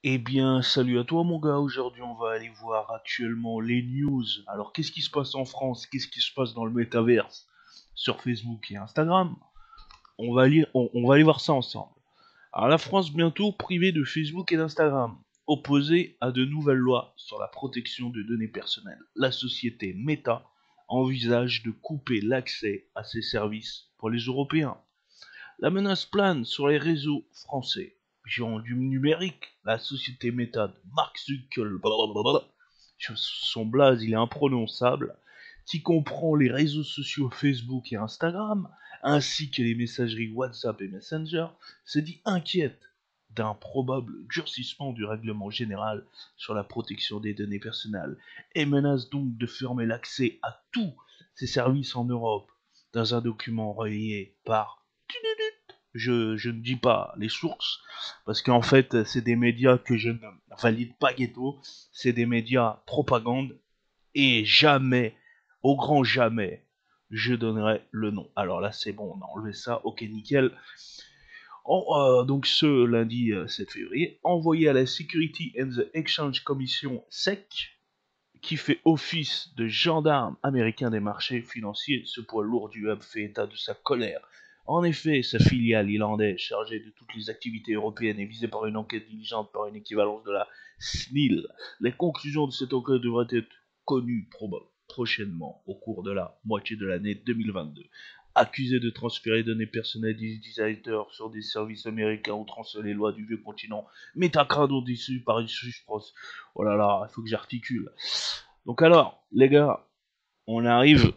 Eh bien, salut à toi mon gars, aujourd'hui on va aller voir actuellement les news. Alors qu'est-ce qui se passe en France? Qu'est-ce qui se passe dans le métaverse? Sur Facebook et Instagram? On va aller voir ça ensemble. Alors la France bientôt privée de Facebook et d'Instagram, opposée à de nouvelles lois sur la protection de données personnelles. La société Meta envisage de couper l'accès à ces services pour les Européens. La menace plane sur les réseaux français. Géant du numérique, la société Meta de Mark Zuckerberg, son blaze il est imprononçable, qui comprend les réseaux sociaux Facebook et Instagram, ainsi que les messageries WhatsApp et Messenger, s'est dit inquiète d'un probable durcissement du règlement général sur la protection des données personnelles et menace donc de fermer l'accès à tous ces services en Europe dans un document relayé par je ne dis pas les sources, parce qu'en fait, c'est des médias que je ne valide pas ghetto, c'est des médias propagande, et jamais, au grand jamais, je donnerai le nom. Alors là, c'est bon, on a enlevé ça, ok, nickel. Donc ce lundi 7 février, envoyé à la Security and the Exchange Commission SEC, qui fait office de gendarme américain des marchés financiers, ce poids lourd du hub fait état de sa colère. En effet, sa filiale irlandaise, chargée de toutes les activités européennes, est visée par une enquête diligente par une équivalence de la SNIL. Les conclusions de cette enquête devraient être connues prochainement, au cours de la moitié de l'année 2022. Accusé de transférer des données personnelles des utilisateurs sur des services américains outrant les lois du vieux continent, Metacrado déçu par une suspense. Oh là là, il faut que j'articule. Donc alors, les gars, on arrive.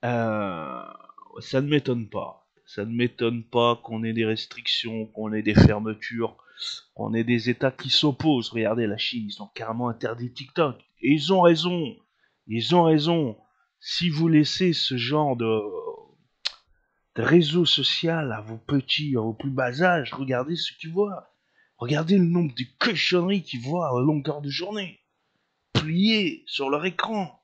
euh, Ça ne m'étonne pas. Ça ne m'étonne pas qu'on ait des restrictions, qu'on ait des fermetures, qu'on ait des États qui s'opposent. Regardez, la Chine, ils ont carrément interdit TikTok. Et ils ont raison. Ils ont raison. Si vous laissez ce genre de réseau social à vos petits, à vos plus bas âges, regardez ce qu'ils voient. Regardez le nombre de cochonneries qu'ils voient à longueur de journée. Pliées sur leur écran.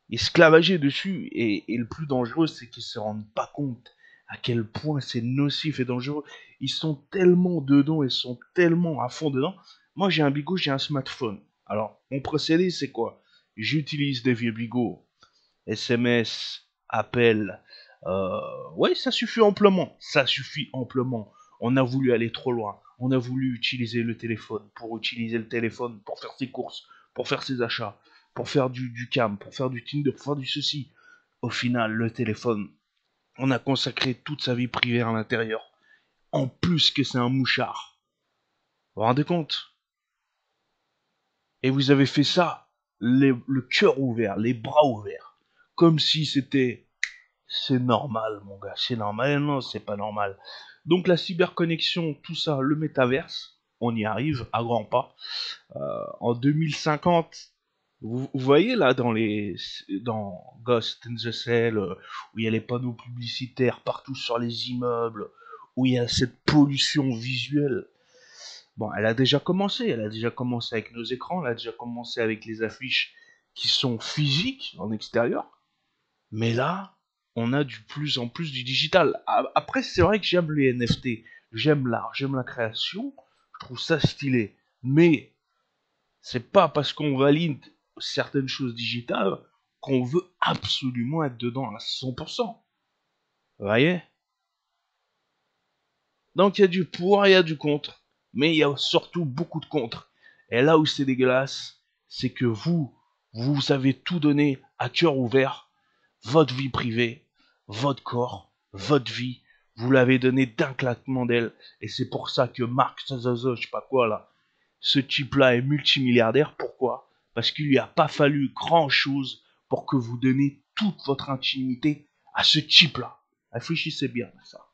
Esclavagés dessus. Et le plus dangereux, c'est qu'ils se rendent pas compte à quel point c'est nocif et dangereux. Ils sont tellement dedans, ils sont tellement à fond dedans. Moi, j'ai un bigot, j'ai un smartphone. Alors, mon procédé, c'est quoi? J'utilise des vieux bigots. SMS, appels. Ouais, ça suffit amplement. Ça suffit amplement. On a voulu aller trop loin. On a voulu utiliser le téléphone pour faire ses courses, pour faire ses achats, pour faire du cam, pour faire du Tinder, pour faire du ceci. Au final, le téléphone, on a consacré toute sa vie privée à l'intérieur. En plus que c'est un mouchard. Vous vous rendez compte? Et vous avez fait ça, le cœur ouvert, les bras ouverts. Comme si c'était c'est normal, mon gars, c'est normal. Non, c'est pas normal. Donc la cyberconnexion, tout ça, le métaverse, on y arrive à grands pas. En 2050, vous voyez là dans Ghost in the Shell, où il y a les panneaux publicitaires partout sur les immeubles, où il y a cette pollution visuelle. Bon, elle a déjà commencé avec nos écrans, elle a déjà commencé avec les affiches qui sont physiques en extérieur. Mais là, on a du plus en plus du digital. Après, c'est vrai que j'aime les NFT, j'aime l'art, j'aime la création, je trouve ça stylé. Mais c'est pas parce qu'on valide certaines choses digitales qu'on veut absolument être dedans à 100%. Vous voyez? Donc il y a du pour, il y a du contre. Mais il y a surtout beaucoup de contre. Et là où c'est dégueulasse, c'est que vous avez tout donné à cœur ouvert, votre vie privée, votre corps, votre vie, vous l'avez donné d'un claquement d'ailes. Et c'est pour ça que Mark Zuckerberg, je sais pas quoi là, ce type-là est multimilliardaire. Pourquoi? Parce qu'il lui a pas fallu grand-chose pour que vous donniez toute votre intimité à ce type-là. Réfléchissez bien à ça.